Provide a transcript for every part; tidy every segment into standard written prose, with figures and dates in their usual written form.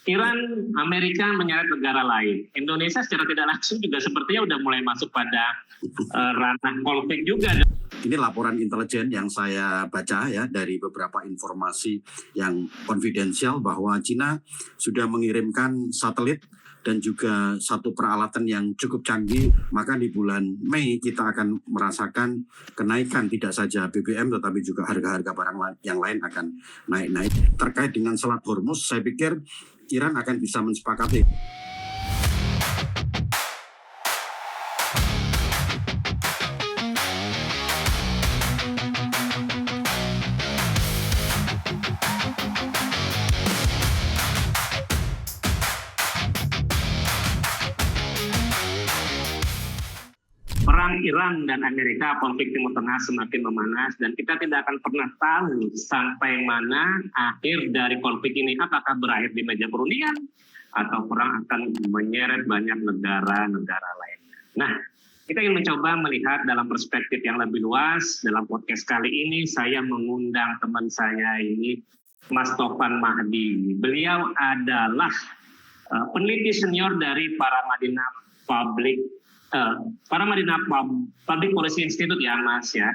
Iran, Amerika menyeret negara lain. Indonesia secara tidak langsung juga sepertinya udah mulai masuk pada ranah konflik juga. Ini laporan intelijen yang saya baca ya dari beberapa informasi yang konfidensial bahwa Cina sudah mengirimkan satelit dan juga satu peralatan yang cukup canggih. Maka di bulan Mei kita akan merasakan kenaikan tidak saja BBM tetapi juga harga-harga barang yang lain akan naik-naik. Terkait dengan Selat Hormuz, saya pikir Iran akan bisa mensepakati. Perang Iran dan Amerika, konflik Timur Tengah semakin memanas dan kita tidak akan pernah tahu sampai mana akhir dari konflik ini. Apakah berakhir di meja perundingan atau perang akan menyeret banyak negara-negara lain. Nah, kita ingin mencoba melihat dalam perspektif yang lebih luas. Dalam podcast kali ini saya mengundang teman saya ini, Mas Topan Mahdi. Beliau adalah peneliti senior dari Paramadina Public Policy Institute ya Mas ya.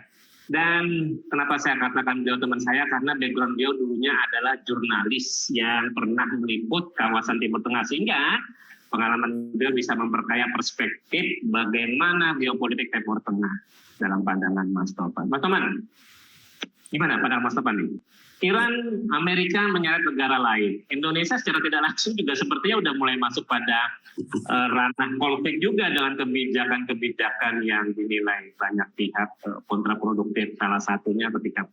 Dan kenapa saya katakan beliau teman saya, karena background beliau dulunya adalah jurnalis yang pernah meliput kawasan Timur Tengah, sehingga pengalaman beliau bisa memperkaya perspektif bagaimana geopolitik Timur Tengah dalam pandangan Mas Topan. Mas Topan, gimana pandangan Mas Topan ini? Iran, Amerika menyeret negara lain. Indonesia secara tidak langsung juga sepertinya udah mulai masuk pada ranah konflik juga dengan kebijakan-kebijakan yang dinilai banyak pihak kontraproduktif. Salah satunya ketika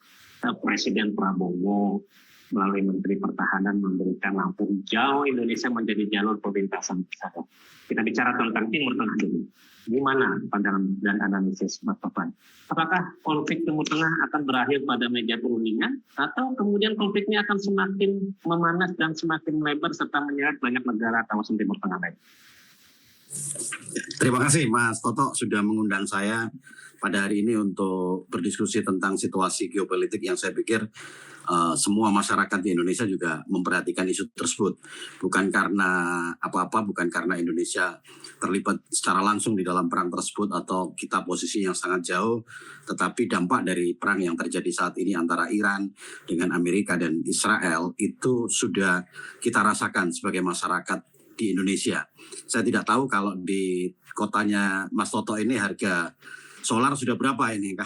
Presiden Prabowo melalui Menteri Pertahanan memberikan lampu hijau Indonesia menjadi jalur perlintasan pesawat. Kita bicara tentang Timur Tengah dulu. Gimana pandangan dan analisis Mas Topan? Apakah konflik Timur Tengah akan berakhir pada meja perundingan atau kemudian konfliknya akan semakin memanas dan semakin melebar serta menyeret banyak negara kawasan Timur Tengah lain? Terima kasih Mas Toto sudah mengundang saya pada hari ini untuk berdiskusi tentang situasi geopolitik yang saya pikir semua masyarakat di Indonesia juga memperhatikan isu tersebut. Bukan karena apa-apa, bukan karena Indonesia terlibat secara langsung di dalam perang tersebut atau kita posisi yang sangat jauh, tetapi dampak dari perang yang terjadi saat ini antara Iran dengan Amerika dan Israel itu sudah kita rasakan sebagai masyarakat di Indonesia. Saya tidak tahu kalau di kotanya Mas Toto ini harga solar sudah berapa ini?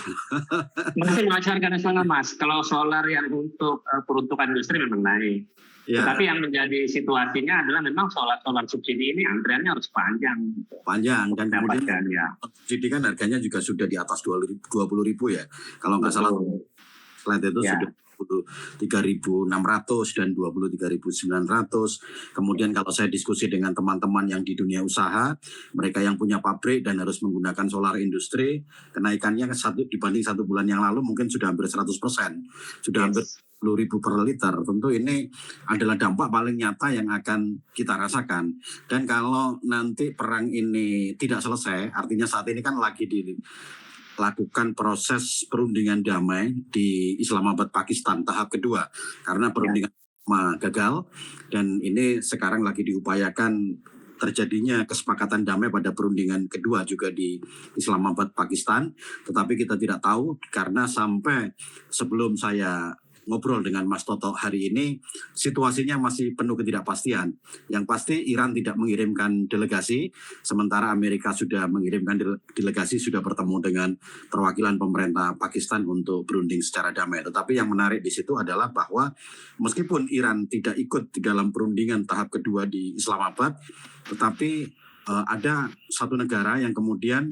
Masih harga nasional Mas. Kalau solar yang untuk peruntukan industri memang naik. Ya. Tapi yang menjadi situasinya adalah memang solar subsidi ini antriannya harus panjang. Panjang dan kemudian ya. Subsidi kan harganya juga sudah di atas 20.000 ya. Kalau nggak salah slide itu ya. Sudah 23.600 dan 23.900. Kemudian kalau saya diskusi dengan teman-teman yang di dunia usaha, mereka yang punya pabrik dan harus menggunakan solar industri, kenaikannya dibanding 1 bulan yang lalu mungkin sudah hampir 100%. Sudah hampir 10.000 per liter. Tentu ini adalah dampak paling nyata yang akan kita rasakan. Dan kalau nanti perang ini tidak selesai, artinya saat ini kan lagi lakukan proses perundingan damai di Islamabad, Pakistan tahap kedua karena perundingan gagal dan ini sekarang lagi diupayakan terjadinya kesepakatan damai pada perundingan kedua juga di Islamabad, Pakistan, tetapi kita tidak tahu karena sampai sebelum saya ngobrol dengan Mas Toto hari ini, situasinya masih penuh ketidakpastian. Yang pasti Iran tidak mengirimkan delegasi, sementara Amerika sudah mengirimkan delegasi, sudah bertemu dengan perwakilan pemerintah Pakistan untuk berunding secara damai. Tetapi yang menarik di situ adalah bahwa meskipun Iran tidak ikut di dalam perundingan tahap kedua di Islamabad, tetapi ada satu negara yang kemudian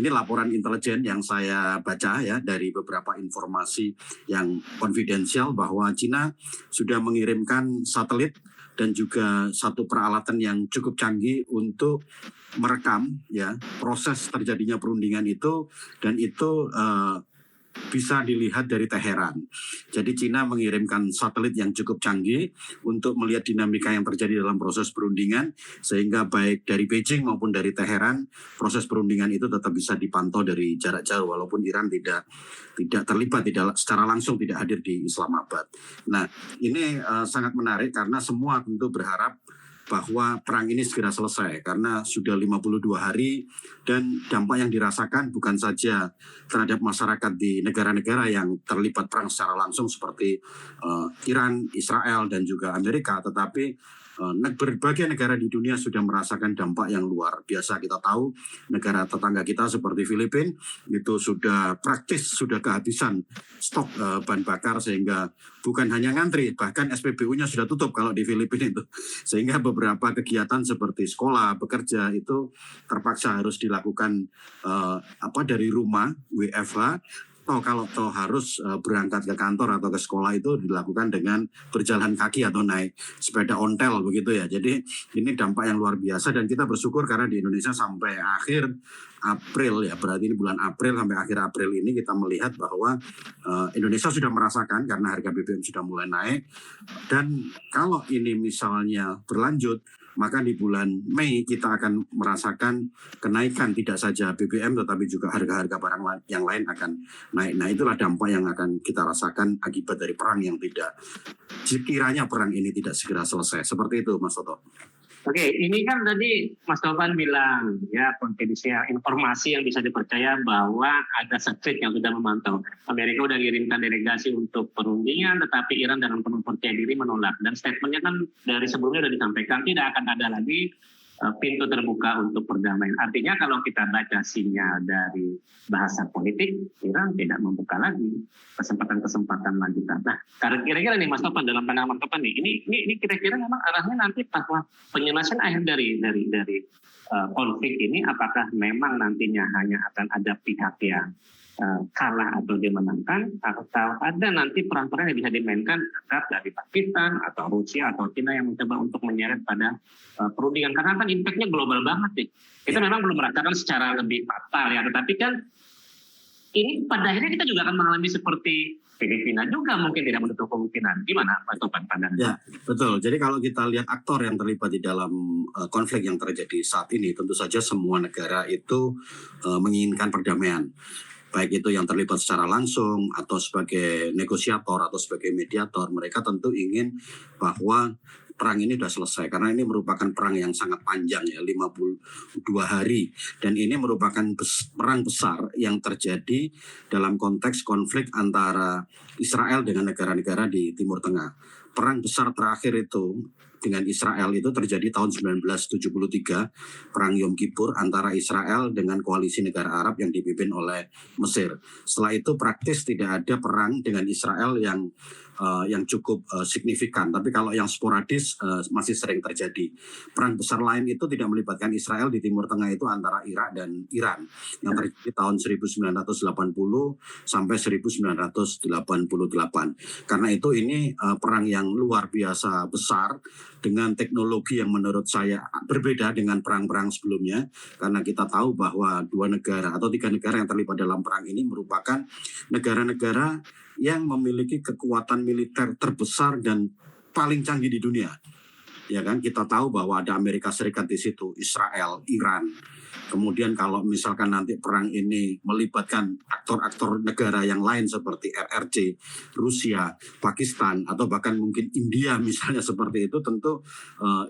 ini laporan intelijen yang saya baca ya dari beberapa informasi yang konfidensial bahwa Cina sudah mengirimkan satelit dan juga satu peralatan yang cukup canggih untuk merekam ya proses terjadinya perundingan itu, dan itu bisa dilihat dari Teheran. Jadi Cina mengirimkan satelit yang cukup canggih untuk melihat dinamika yang terjadi dalam proses perundingan, sehingga baik dari Beijing maupun dari Teheran proses perundingan itu tetap bisa dipantau dari jarak jauh, walaupun Iran tidak terlibat, tidak secara langsung tidak hadir di Islamabad. Nah, ini sangat menarik karena semua tentu berharap bahwa perang ini segera selesai karena sudah 52 hari dan dampak yang dirasakan bukan saja terhadap masyarakat di negara-negara yang terlibat perang secara langsung seperti Iran, Israel dan juga Amerika, tetapi berbagai negara di dunia sudah merasakan dampak yang luar biasa. Kita tahu negara tetangga kita seperti Filipina itu sudah praktis sudah kehabisan stok bahan bakar, sehingga bukan hanya ngantri, bahkan SPBU-nya sudah tutup kalau di Filipina itu, sehingga beberapa kegiatan seperti sekolah, bekerja itu terpaksa harus dilakukan dari rumah, WFH. Kalau harus berangkat ke kantor atau ke sekolah itu dilakukan dengan berjalan kaki atau naik sepeda ontel begitu ya. Jadi ini dampak yang luar biasa dan kita bersyukur karena di Indonesia sampai akhir April ya, berarti ini bulan April sampai akhir April ini kita melihat bahwa Indonesia sudah merasakan karena harga BBM sudah mulai naik, dan kalau ini misalnya berlanjut maka di bulan Mei kita akan merasakan kenaikan tidak saja BBM tetapi juga harga-harga barang yang lain akan naik. Nah, itulah dampak yang akan kita rasakan akibat dari perang yang tidak, sekiranya perang ini tidak segera selesai. Seperti itu, Mas Toto. Oke, ini kan tadi Mas Tovan bilang ya konfidensial informasi yang bisa dipercaya bahwa ada satelit yang sudah memantau. Amerika sudah kirimkan delegasi untuk perundingan, tetapi Iran dengan penuh percaya diri menolak. Dan statementnya kan dari sebelumnya sudah disampaikan tidak akan ada lagi pintu terbuka untuk perdamaian. Artinya kalau kita baca sinyal dari bahasa politik, Iran tidak membuka lagi kesempatan-kesempatan lanjutan. Nah, kira-kira nih Mas Tovan, dalam pandangan Mas Tovan nih, ini kira-kira memang arahnya nanti bahwa penyelesaian akhir dari konflik ini, apakah memang nantinya hanya akan ada pihak yang kalah atau dimenangkan, atau ada nanti peran-peran yang bisa dimainkan dari Pakistan atau Rusia atau China yang mencoba untuk menyeret pada perundingan, karena kan impact-nya global banget nih. Kita memang belum merasakan secara lebih fatal ya, tetapi kan ini pada akhirnya kita juga akan mengalami seperti Filipina juga, mungkin tidak menutup kemungkinan. Gimana Pak Topan pandangan? Ya, betul. Jadi kalau kita lihat aktor yang terlibat di dalam konflik yang terjadi saat ini, tentu saja semua negara itu menginginkan perdamaian. Baik itu yang terlibat secara langsung atau sebagai negosiator atau sebagai mediator, mereka tentu ingin bahwa perang ini sudah selesai karena ini merupakan perang yang sangat panjang ya, 52 hari, dan ini merupakan perang besar yang terjadi dalam konteks konflik antara Israel dengan negara-negara di Timur Tengah. Perang besar terakhir itu dengan Israel itu terjadi tahun 1973, perang Yom Kippur antara Israel dengan koalisi negara Arab yang dipimpin oleh Mesir. Setelah itu praktis tidak ada perang dengan Israel yang cukup signifikan, tapi kalau yang sporadis masih sering terjadi. Perang besar lain itu tidak melibatkan Israel di Timur Tengah itu antara Irak dan Iran yang terjadi tahun 1980 sampai 1988. Karena itu ini perang yang luar biasa besar dengan teknologi yang menurut saya berbeda dengan perang-perang sebelumnya, karena kita tahu bahwa 2 negara atau 3 negara yang terlibat dalam perang ini merupakan negara-negara yang memiliki kekuatan militer terbesar dan paling canggih di dunia. Ya kan, kita tahu bahwa ada Amerika Serikat di situ, Israel, Iran. Kemudian kalau misalkan nanti perang ini melibatkan aktor-aktor negara yang lain seperti RRC, Rusia, Pakistan, atau bahkan mungkin India misalnya seperti itu, tentu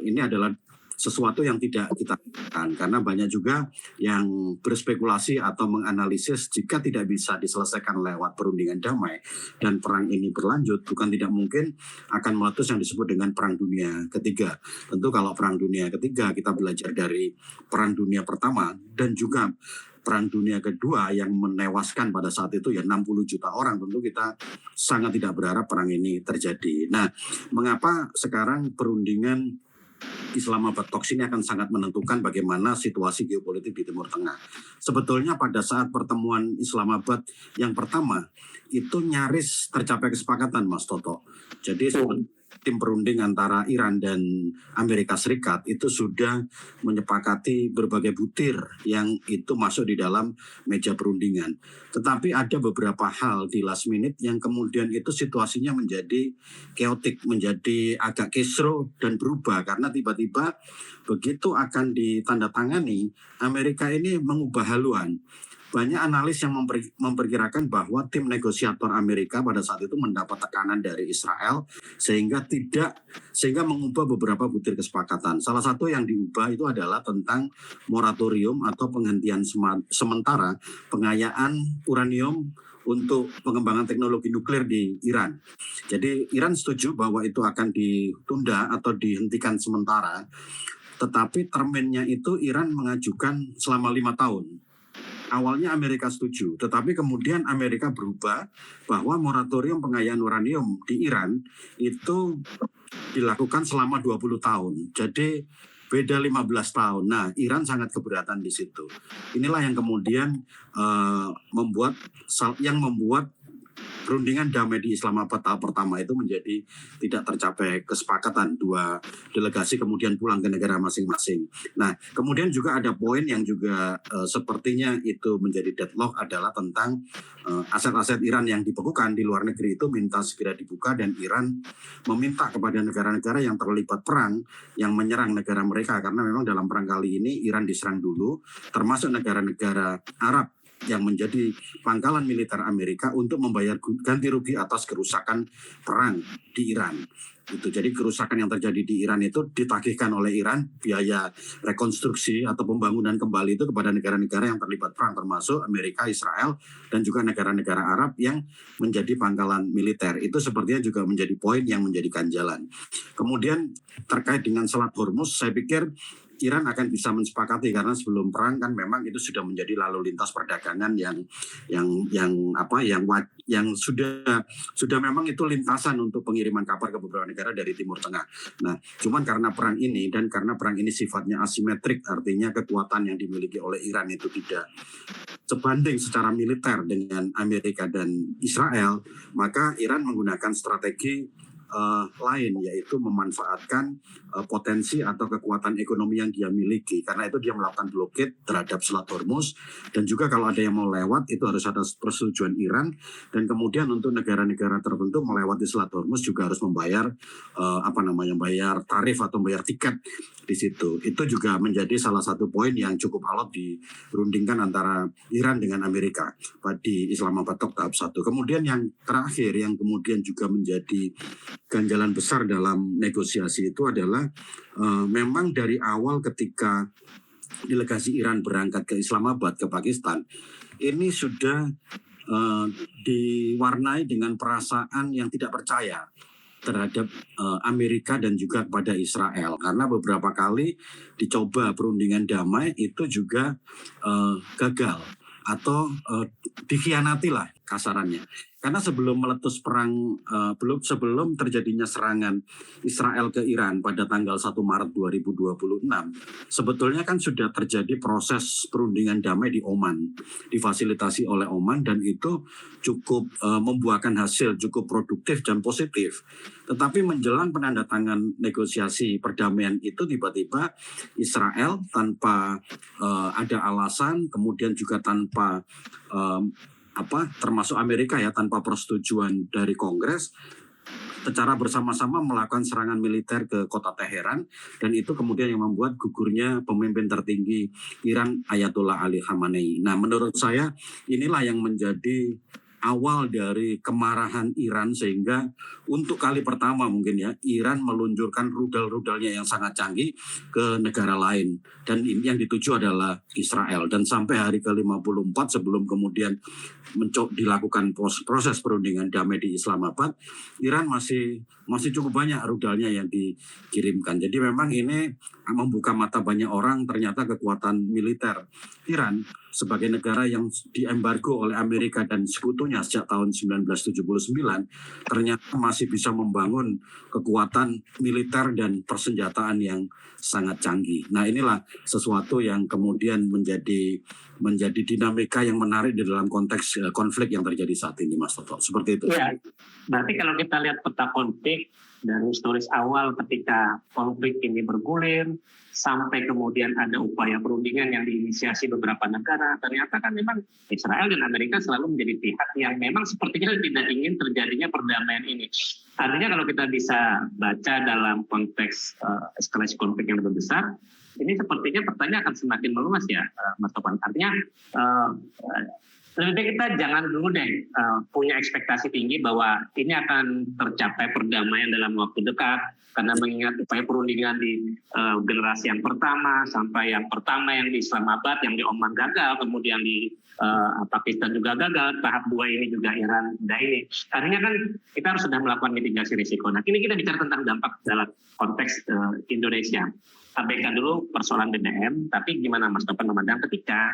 ini adalah sesuatu yang tidak kita inginkan, karena banyak juga yang berspekulasi atau menganalisis jika tidak bisa diselesaikan lewat perundingan damai dan perang ini berlanjut, bukan tidak mungkin akan meletus yang disebut dengan Perang Dunia Ketiga. Tentu kalau Perang Dunia Ketiga kita belajar dari Perang Dunia Pertama dan juga Perang Dunia Kedua yang menewaskan pada saat itu ya 60 juta orang, tentu kita sangat tidak berharap perang ini terjadi. Nah, mengapa sekarang perundingan Islamabad Talks ini akan sangat menentukan bagaimana situasi geopolitik di Timur Tengah. Sebetulnya pada saat pertemuan Islamabad yang pertama itu nyaris tercapai kesepakatan, Mas Toto. Jadi tim perunding antara Iran dan Amerika Serikat itu sudah menyepakati berbagai butir yang itu masuk di dalam meja perundingan. Tetapi ada beberapa hal di last minute yang kemudian itu situasinya menjadi chaotic, menjadi agak kisruh dan berubah karena tiba-tiba begitu akan ditandatangani, Amerika ini mengubah haluan. Banyak analis yang memperkirakan bahwa tim negosiator Amerika pada saat itu mendapat tekanan dari Israel sehingga mengubah beberapa butir kesepakatan. Salah satu yang diubah itu adalah tentang moratorium atau penghentian sementara pengayaan uranium untuk pengembangan teknologi nuklir di Iran. Jadi Iran setuju bahwa itu akan ditunda atau dihentikan sementara, tetapi terminnya itu Iran mengajukan selama 5 tahun. Awalnya Amerika setuju, tetapi kemudian Amerika berubah bahwa moratorium pengayaan uranium di Iran itu dilakukan selama 20 tahun. Jadi beda 15 tahun. Nah, Iran sangat keberatan di situ. Inilah yang kemudian membuat perundingan damai di Islamabad tahap pertama itu menjadi tidak tercapai kesepakatan. Dua delegasi kemudian pulang ke negara masing-masing. Nah, kemudian juga ada poin yang juga sepertinya itu menjadi deadlock adalah tentang aset-aset Iran yang dibekukan di luar negeri itu minta segera dibuka, dan Iran meminta kepada negara-negara yang terlibat perang yang menyerang negara mereka, karena memang dalam perang kali ini Iran diserang dulu, termasuk negara-negara Arab yang menjadi pangkalan militer Amerika untuk membayar ganti rugi atas kerusakan perang di Iran. Jadi kerusakan yang terjadi di Iran itu ditagihkan oleh Iran, biaya rekonstruksi atau pembangunan kembali itu kepada negara-negara yang terlibat perang, termasuk Amerika, Israel, dan juga negara-negara Arab yang menjadi pangkalan militer. Itu sepertinya juga menjadi poin yang menjadi ganjalan. Kemudian terkait dengan Selat Hormuz, saya pikir Iran akan bisa mensepakati, karena sebelum perang kan memang itu sudah menjadi lalu lintas perdagangan yang sudah memang itu lintasan untuk pengiriman kapal ke beberapa negara dari Timur Tengah. Nah, cuman karena perang ini dan karena perang ini sifatnya asimetrik, artinya kekuatan yang dimiliki oleh Iran itu tidak sebanding secara militer dengan Amerika dan Israel, maka Iran menggunakan strategi lain, yaitu memanfaatkan potensi atau kekuatan ekonomi yang dia miliki. Karena itu dia melakukan blokade terhadap Selat Hormuz, dan juga kalau ada yang mau lewat itu harus ada persetujuan Iran, dan kemudian untuk negara-negara tertentu melewati Selat Hormuz juga harus membayar bayar tarif atau bayar tiket di situ. Itu juga menjadi salah satu poin yang cukup alot dirundingkan antara Iran dengan Amerika di Islamabad tahap 1. Kemudian yang terakhir yang kemudian juga menjadi ganjalan besar dalam negosiasi itu adalah memang dari awal ketika delegasi Iran berangkat ke Islamabad, ke Pakistan, ini sudah diwarnai dengan perasaan yang tidak percaya terhadap Amerika dan juga kepada Israel, karena beberapa kali dicoba perundingan damai itu juga gagal atau dikhianati lah kasarannya. Karena sebelum meletus perang, sebelum terjadinya serangan Israel ke Iran pada tanggal 1 Maret 2026, sebetulnya kan sudah terjadi proses perundingan damai di Oman, difasilitasi oleh Oman, dan itu cukup membuahkan hasil cukup produktif dan positif. Tetapi menjelang penandatangan negosiasi perdamaian itu tiba-tiba Israel tanpa ada alasan, kemudian juga tanpa termasuk Amerika ya, tanpa persetujuan dari Kongres, secara bersama-sama melakukan serangan militer ke kota Teheran, dan itu kemudian yang membuat gugurnya pemimpin tertinggi Iran Ayatollah Ali Khamenei. Nah, menurut saya inilah yang menjadi awal dari kemarahan Iran, sehingga untuk kali pertama mungkin ya Iran meluncurkan rudal-rudalnya yang sangat canggih ke negara lain, dan yang dituju adalah Israel. Dan sampai hari ke-54 sebelum kemudian dilakukan proses perundingan damai di Islamabad, Iran masih cukup banyak rudalnya yang dikirimkan. Jadi memang ini membuka mata banyak orang, ternyata kekuatan militer Iran sebagai negara yang diembargo oleh Amerika dan sekutunya sejak tahun 1979, ternyata masih bisa membangun kekuatan militer dan persenjataan yang sangat canggih. Nah, inilah sesuatu yang kemudian menjadi dinamika yang menarik di dalam konteks konflik yang terjadi saat ini, Mas Toto. Seperti itu. Ya, berarti kalau kita lihat peta konflik, dari historis awal ketika konflik ini bergulir sampai kemudian ada upaya perundingan yang diinisiasi beberapa negara, ternyata kan memang Israel dan Amerika selalu menjadi pihak yang memang sepertinya tidak ingin terjadinya perdamaian ini. Artinya kalau kita bisa baca dalam konteks eskalasi konflik yang lebih besar, ini sepertinya pertanyaan akan semakin meluas ya, Mas Topan. Artinya lebih baik kita jangan dulu deh punya ekspektasi tinggi bahwa ini akan tercapai perdamaian dalam waktu dekat, karena mengingat upaya perundingan di generasi yang pertama sampai yang pertama yang di Islamabad, yang di Oman gagal, kemudian di Pakistan juga gagal, tahap 2 ini juga Iran dan ini. Artinya kan kita harus sudah melakukan mitigasi risiko. Nah, kini kita bicara tentang dampak dalam konteks Indonesia. Abaikan dulu persoalan BBM, tapi gimana Mas Topan memandang ketika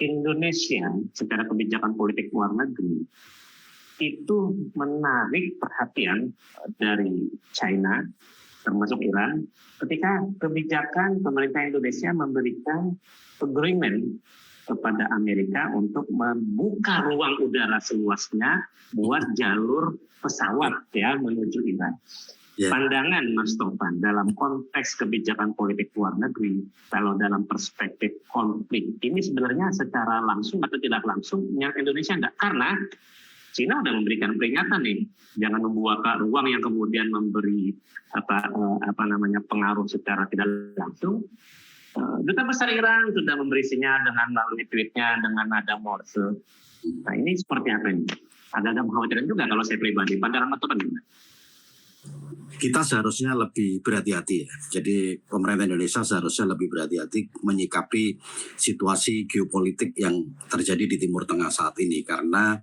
Indonesia secara kebijakan politik luar negeri itu menarik perhatian dari China, termasuk Iran, ketika kebijakan pemerintah Indonesia memberikan agreement kepada Amerika untuk membuka ruang udara seluasnya buat jalur pesawat ya menuju Iran. Pandangan Mas Topan dalam konteks kebijakan politik luar negeri, kalau dalam perspektif konflik ini sebenarnya secara langsung atau tidak langsung yang Indonesia enggak, karena Cina sudah memberikan peringatan nih, jangan membuka ruang yang kemudian memberi pengaruh secara tidak langsung. Duta Besar Iran sudah memberi sinyal dengan melalui tweetnya dengan nada Morse. Nah ini seperti apa ini? Agak-agak mengkhawatirkan juga kalau saya pribadi. Pandangan Mas Topan gimana? Kita seharusnya lebih berhati-hati ya. Jadi pemerintah Indonesia seharusnya lebih berhati-hati menyikapi situasi geopolitik yang terjadi di Timur Tengah saat ini, karena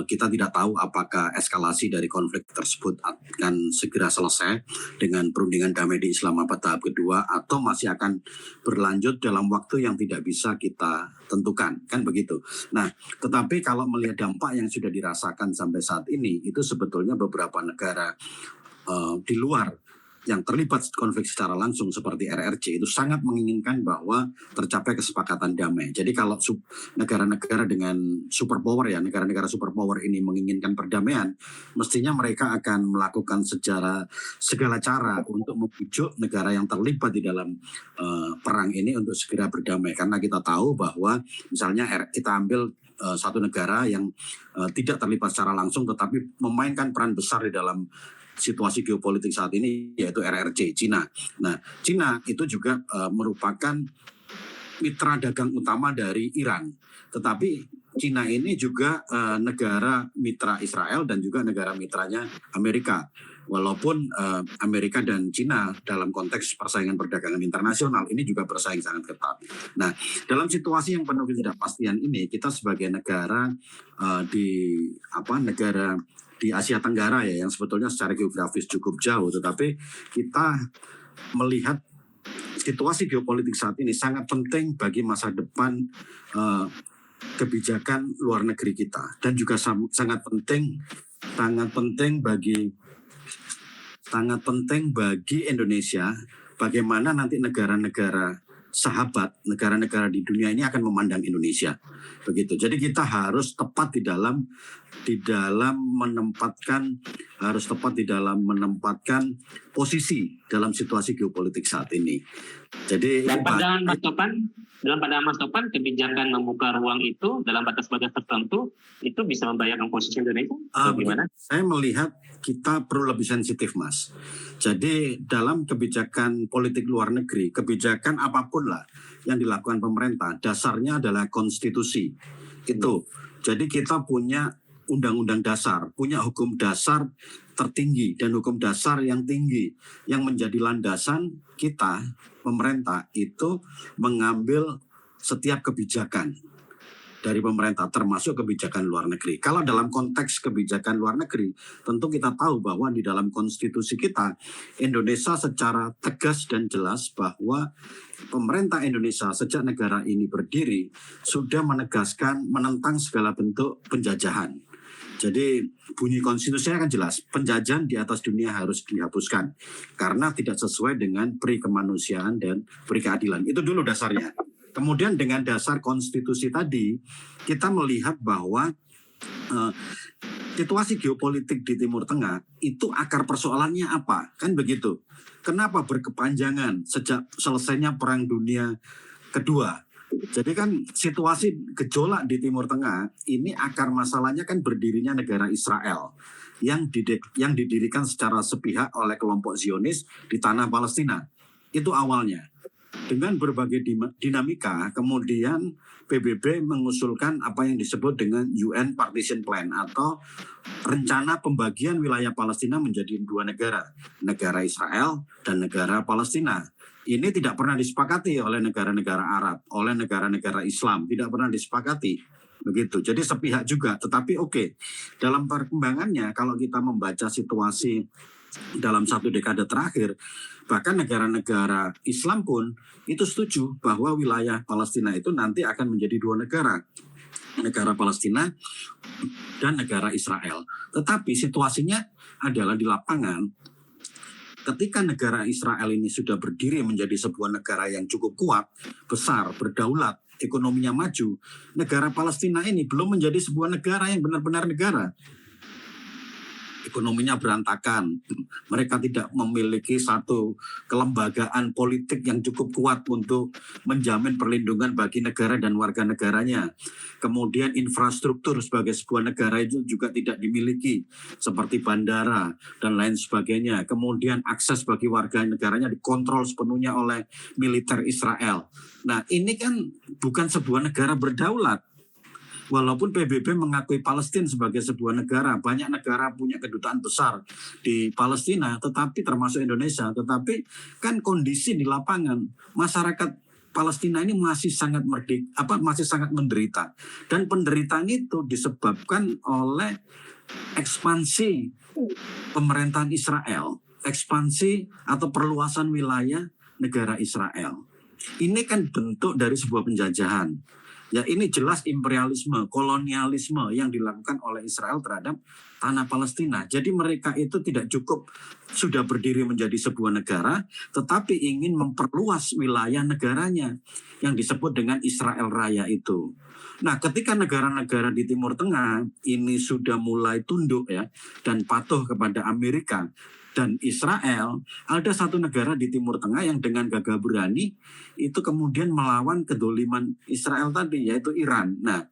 kita tidak tahu apakah eskalasi dari konflik tersebut akan segera selesai dengan perundingan damai di Islamabad tahap kedua atau masih akan berlanjut dalam waktu yang tidak bisa kita tentukan, kan begitu. Nah, tetapi kalau melihat dampak yang sudah dirasakan sampai saat ini, itu sebetulnya beberapa negara di luar yang terlibat konflik secara langsung seperti RRC itu sangat menginginkan bahwa tercapai kesepakatan damai. Jadi kalau negara-negara dengan superpower ya, negara-negara superpower ini menginginkan perdamaian, mestinya mereka akan melakukan segala cara untuk membujuk negara yang terlibat di dalam perang ini untuk segera berdamai. Karena kita tahu bahwa misalnya kita ambil satu negara yang tidak terlibat secara langsung tetapi memainkan peran besar di dalam situasi geopolitik saat ini, yaitu RRC, Cina. Nah, Cina itu juga merupakan mitra dagang utama dari Iran. Tetapi Cina ini juga negara mitra Israel dan juga negara mitranya Amerika. Walaupun Amerika dan Cina dalam konteks persaingan perdagangan internasional ini juga bersaing sangat ketat. Nah, dalam situasi yang penuh ketidakpastian ini, kita sebagai negara negara di Asia Tenggara ya, yang sebetulnya secara geografis cukup jauh, tetapi kita melihat situasi geopolitik saat ini sangat penting bagi masa depan kebijakan luar negeri kita, dan juga sangat penting bagi Indonesia bagaimana nanti negara-negara sahabat, negara-negara di dunia ini akan memandang Indonesia. Begitu. Jadi kita harus tepat di dalam menempatkan posisi dalam situasi geopolitik saat ini. Jadi dalam pandangan Mas Topan, kebijakan membuka ruang itu dalam batas-batas tertentu itu bisa membahayakan posisi Indonesia? Bagaimana? Saya melihat kita perlu lebih sensitif, Mas. Jadi dalam kebijakan politik luar negeri, kebijakan apapun lah yang dilakukan pemerintah, dasarnya adalah konstitusi. Itu. Jadi kita punya undang-undang dasar, punya hukum dasar tertinggi dan hukum dasar yang tinggi yang menjadi landasan kita, pemerintah itu mengambil setiap kebijakan dari pemerintah, termasuk kebijakan luar negeri. Kalau dalam konteks kebijakan luar negeri, tentu kita tahu bahwa di dalam konstitusi kita, Indonesia secara tegas dan jelas bahwa pemerintah Indonesia sejak negara ini berdiri sudah menegaskan menentang segala bentuk penjajahan. Jadi bunyi konstitusinya kan jelas, penjajahan di atas dunia harus dihapuskan karena tidak sesuai dengan peri kemanusiaan dan peri keadilan. Itu dulu dasarnya. Kemudian dengan dasar konstitusi tadi, kita melihat bahwa situasi geopolitik di Timur Tengah itu akar persoalannya apa? Kan begitu. Kenapa berkepanjangan sejak selesainya Perang Dunia Kedua? Jadi kan situasi gejolak di Timur Tengah ini akar masalahnya kan berdirinya negara Israel yang didirikan secara sepihak oleh kelompok Zionis di tanah Palestina. Itu awalnya. Dengan berbagai dinamika, kemudian PBB mengusulkan apa yang disebut dengan UN Partition Plan atau rencana pembagian wilayah Palestina menjadi dua negara, negara Israel dan negara Palestina. Ini tidak pernah disepakati oleh negara-negara Arab, oleh negara-negara Islam, tidak pernah disepakati. Begitu. Jadi sepihak juga, tetapi oke. Dalam perkembangannya kalau kita membaca situasi dalam 1 dekade terakhir, bahkan negara-negara Islam pun itu setuju bahwa wilayah Palestina itu nanti akan menjadi dua negara, negara Palestina dan negara Israel. Tetapi situasinya adalah di lapangan, ketika negara Israel ini sudah berdiri menjadi sebuah negara yang cukup kuat, besar, berdaulat, ekonominya maju, negara Palestina ini belum menjadi sebuah negara yang benar-benar negara. Ekonominya berantakan, mereka tidak memiliki satu kelembagaan politik yang cukup kuat untuk menjamin perlindungan bagi negara dan warga negaranya. Kemudian infrastruktur sebagai sebuah negara itu juga tidak dimiliki, seperti bandara dan lain sebagainya. Kemudian akses bagi warga negaranya dikontrol sepenuhnya oleh militer Israel. Nah, ini kan bukan sebuah negara berdaulat. Walaupun PBB mengakui Palestina sebagai sebuah negara, banyak negara punya kedutaan besar di Palestina, tetapi termasuk Indonesia, tetapi kan kondisi di lapangan masyarakat Palestina ini masih sangat masih sangat menderita, dan penderitaan itu disebabkan oleh ekspansi pemerintahan Israel, ekspansi atau perluasan wilayah negara Israel. Ini kan bentuk dari sebuah penjajahan. Ya, ini jelas imperialisme, kolonialisme yang dilakukan oleh Israel terhadap tanah Palestina. Jadi mereka itu tidak cukup sudah berdiri menjadi sebuah negara, tetapi ingin memperluas wilayah negaranya yang disebut dengan Israel Raya itu. Nah, ketika negara-negara di Timur Tengah ini sudah mulai tunduk ya dan patuh kepada Amerika dan Israel, ada satu negara di Timur Tengah yang dengan gagah berani itu kemudian melawan kedoliman Israel tadi, yaitu Iran. Nah,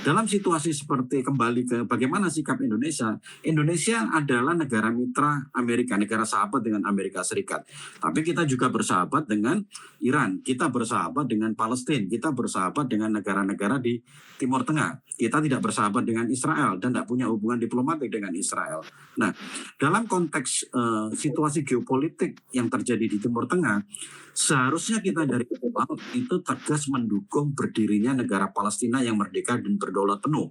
dalam situasi seperti kembali ke bagaimana sikap Indonesia, Indonesia adalah negara mitra Amerika, negara sahabat dengan Amerika Serikat. Tapi kita juga bersahabat dengan Iran, kita bersahabat dengan Palestina, kita bersahabat dengan negara-negara di Timur Tengah. Kita tidak bersahabat dengan Israel dan tidak punya hubungan diplomatik dengan Israel. Nah, dalam konteks situasi geopolitik yang terjadi di Timur Tengah, seharusnya kita dari awal itu tegas mendukung berdirinya negara Palestina yang merdeka dan berdaulat penuh.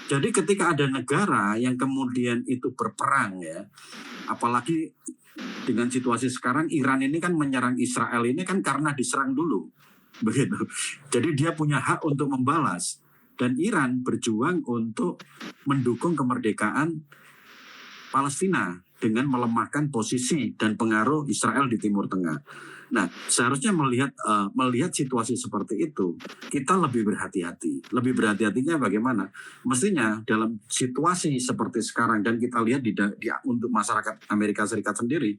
Jadi ketika ada negara yang kemudian itu berperang ya, apalagi dengan situasi sekarang, Iran ini kan menyerang Israel ini kan karena diserang dulu, begitu. Jadi dia punya hak untuk membalas, dan Iran berjuang untuk mendukung kemerdekaan Palestina dengan melemahkan posisi dan pengaruh Israel di Timur Tengah. Nah, seharusnya melihat situasi seperti itu, kita lebih berhati-hati. Lebih berhati-hatinya bagaimana? Mestinya dalam situasi seperti sekarang, dan kita lihat untuk masyarakat Amerika Serikat sendiri,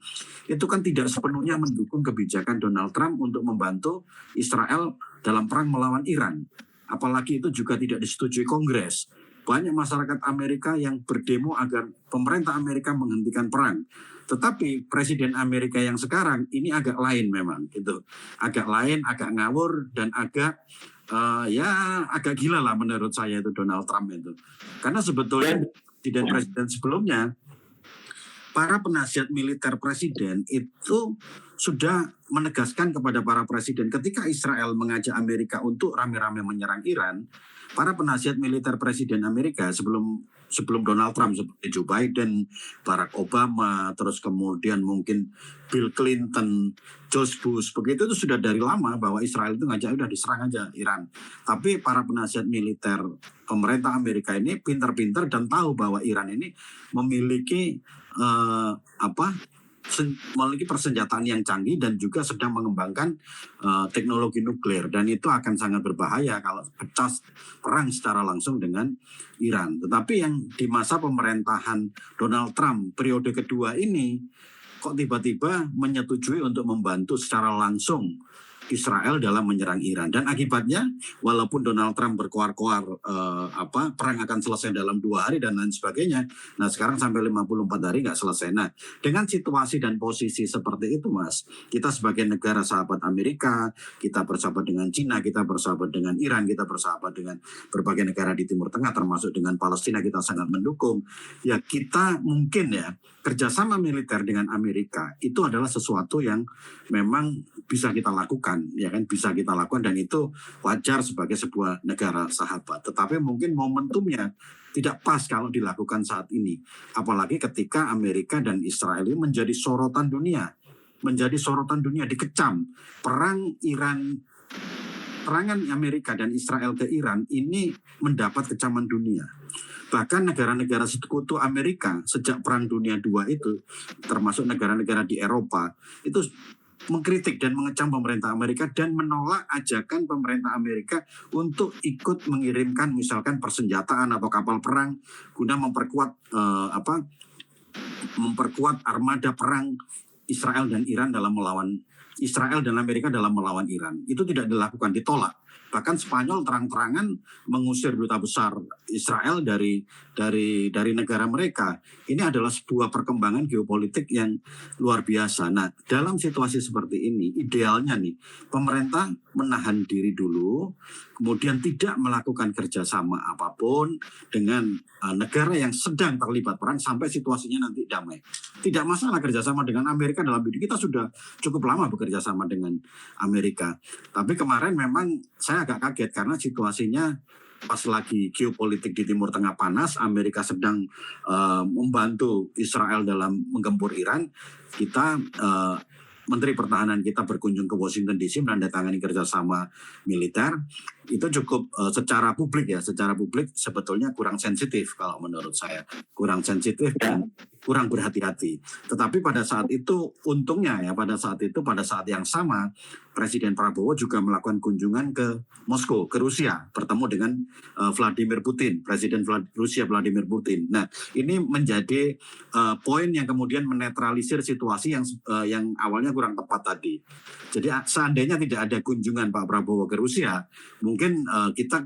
itu kan tidak sepenuhnya mendukung kebijakan Donald Trump untuk membantu Israel dalam perang melawan Iran. Apalagi itu juga tidak disetujui Kongres. Banyak masyarakat Amerika yang berdemo agar pemerintah Amerika menghentikan perang. Tetapi Presiden Amerika yang sekarang ini agak lain memang, gitu. Agak lain, agak ngawur, dan agak agak gila lah menurut saya itu Donald Trump itu. Karena sebetulnya presiden sebelumnya, para penasihat militer presiden itu sudah menegaskan kepada para presiden ketika Israel mengajak Amerika untuk rame-rame menyerang Iran, para penasihat militer presiden Amerika sebelum Donald Trump seperti Joe Biden, Barack Obama, terus kemudian mungkin Bill Clinton, George Bush, begitu itu sudah dari lama bahwa Israel itu ngajak udah diserang aja Iran. Tapi para penasihat militer pemerintah Amerika ini pintar-pintar dan tahu bahwa Iran ini memiliki memiliki persenjataan yang canggih dan juga sedang mengembangkan teknologi nuklir, dan itu akan sangat berbahaya kalau pecah perang secara langsung dengan Iran. Tetapi yang di masa pemerintahan Donald Trump periode kedua ini kok tiba-tiba menyetujui untuk membantu secara langsung Israel dalam menyerang Iran, dan akibatnya walaupun Donald Trump berkoar-koar perang akan selesai dalam 2 hari dan lain sebagainya, nah sekarang sampai 54 hari nggak selesai. Nah dengan situasi dan posisi seperti itu Mas, kita sebagai negara sahabat Amerika, kita bersahabat dengan Cina, kita bersahabat dengan Iran, kita bersahabat dengan berbagai negara di Timur Tengah termasuk dengan Palestina, kita sangat mendukung. Ya kita mungkin ya kerjasama militer dengan Amerika itu adalah sesuatu yang memang bisa kita lakukan, ya kan, bisa kita lakukan, dan itu wajar sebagai sebuah negara sahabat. Tetapi mungkin momentumnya tidak pas kalau dilakukan saat ini, apalagi ketika Amerika dan Israel ini menjadi sorotan dunia, dikecam. Serangan Amerika dan Israel ke Iran ini mendapat kecaman dunia. Bahkan negara-negara sekutu Amerika sejak Perang Dunia II itu, termasuk negara-negara di Eropa, itu mengkritik dan mengecam pemerintah Amerika dan menolak ajakan pemerintah Amerika untuk ikut mengirimkan misalkan persenjataan atau kapal perang guna memperkuat armada perang Israel dan Amerika dalam melawan Iran. Itu tidak dilakukan, ditolak. Bahkan Spanyol terang-terangan mengusir duta besar Israel dari negara mereka. Ini adalah sebuah perkembangan geopolitik yang luar biasa. Nah, dalam situasi seperti ini, idealnya nih, pemerintah menahan diri dulu, kemudian tidak melakukan kerjasama apapun dengan negara yang sedang terlibat perang sampai situasinya nanti damai. Tidak masalah kerjasama dengan Amerika dalam bidang, kita sudah cukup lama bekerja sama dengan Amerika. Tapi kemarin memang saya agak kaget karena situasinya pas lagi geopolitik di Timur Tengah panas, Amerika sedang membantu Israel dalam menggempur Iran. Kita Menteri Pertahanan kita berkunjung ke Washington DC menandatangani kerjasama militer. Itu cukup secara publik sebetulnya kurang sensitif kalau menurut saya, kurang sensitif dan kurang berhati-hati. Tetapi pada saat itu untungnya ya, pada saat yang sama Presiden Prabowo juga melakukan kunjungan ke Moskow, ke Rusia, bertemu dengan Presiden Rusia Vladimir Putin. Nah, ini menjadi poin yang kemudian menetralisir situasi yang awalnya kurang tepat tadi. Jadi seandainya tidak ada kunjungan Pak Prabowo ke Rusia, mungkin kita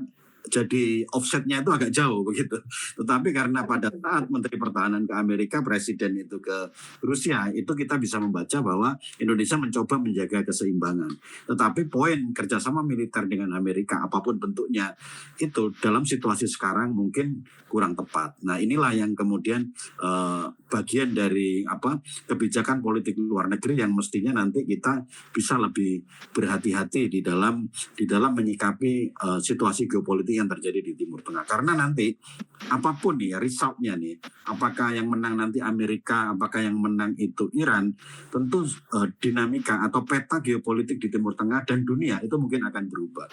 jadi offsetnya itu agak jauh begitu. Tetapi karena pada saat Menteri Pertahanan ke Amerika, Presiden itu ke Rusia, itu kita bisa membaca bahwa Indonesia mencoba menjaga keseimbangan. Tetapi poin kerjasama militer dengan Amerika, apapun bentuknya, itu dalam situasi sekarang mungkin kurang tepat. Nah inilah yang kemudian bagian dari kebijakan politik luar negeri yang mestinya nanti kita bisa lebih berhati-hati di dalam menyikapi situasi geopolitik yang terjadi di Timur Tengah. Karena nanti apapun nih resultnya nih, apakah yang menang nanti Amerika, apakah yang menang itu Iran, tentu dinamika atau peta geopolitik di Timur Tengah dan dunia itu mungkin akan berubah.